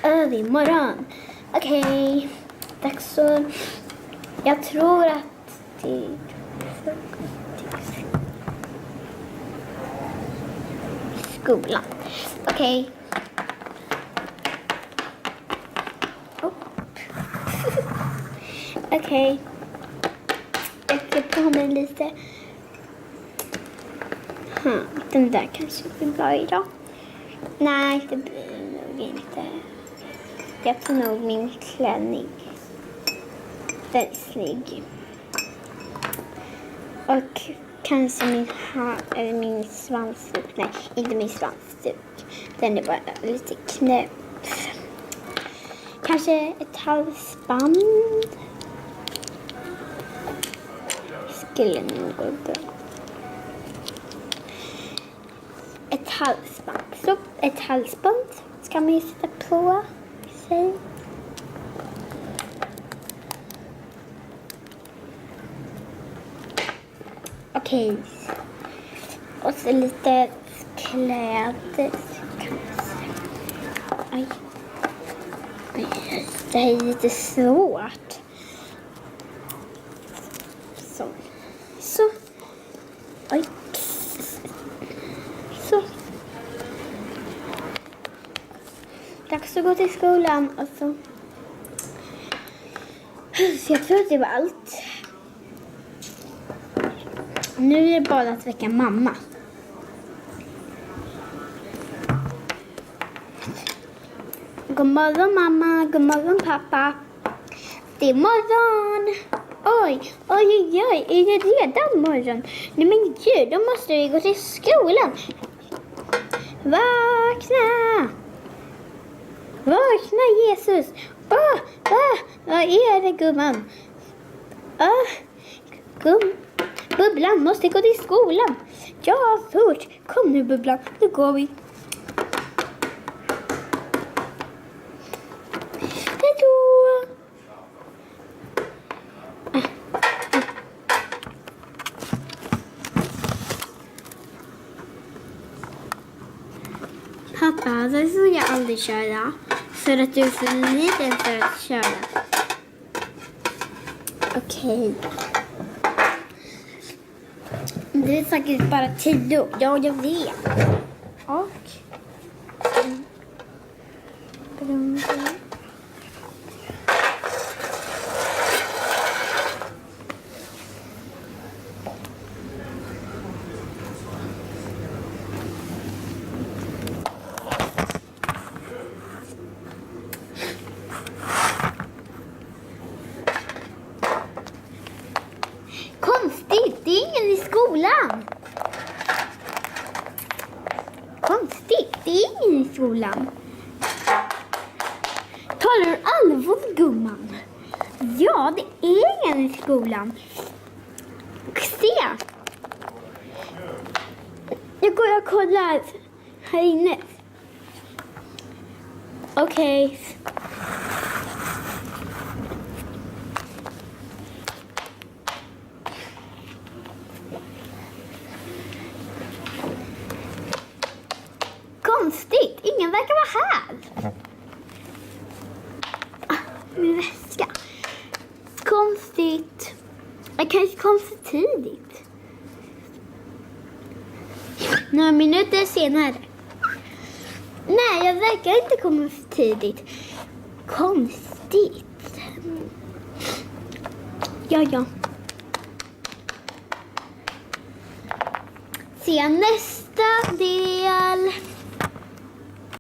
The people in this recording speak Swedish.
Övermorgon. Okej. Dags så. Jag tror att det är skolan. Okej. Okej. Jag ska på mig lite. Den där kanske blir bra idag. Nej, det blir nog inte. Jag tar nog min klänning. Den är snygg. Och kanske min svansduk. Nej, inte min svansduk. Den är bara lite knäpp. Kanske ett halsband. Skulle nog gå bra. Ett halsband. Så ett halsband ska man ju sätta på sig. Okej. Och så lite kläder. Oj. Det här är lite svårt. Så. Oj. Så. Dags att gå till skolan. Och så jag tror att det var allt. Nu är det bara att väcka mamma. God morgon mamma, god morgon pappa. Det är morgon. Oj, är det redan morgon? Nej men gud, då måste vi gå till skolan. Vakna! Vakna Jesus. Vad är det gumman? Bubblan måste gå till skolan. Ja, fort. Kom nu Bubblan, nu går vi. Hejdå. Pappa, det ska jag aldrig köra. För att du är för liten för att köra. Okej. Det är säkert bara 10. Ja, jag vet. Och konstigt, det är ingen i skolan. Konstigt, det är ingen i skolan. Talar du allvar, gumman? Ja, det är ingen i skolan. Se. Jag går och kollar här inne. Okej. Konstigt, ingen verkar vara här. Min väska. Konstigt. Jag kanske kom för tidigt. Några minuter senare. Nej, jag verkar inte komma för tidigt. Konstigt. Ja. Se nästa del.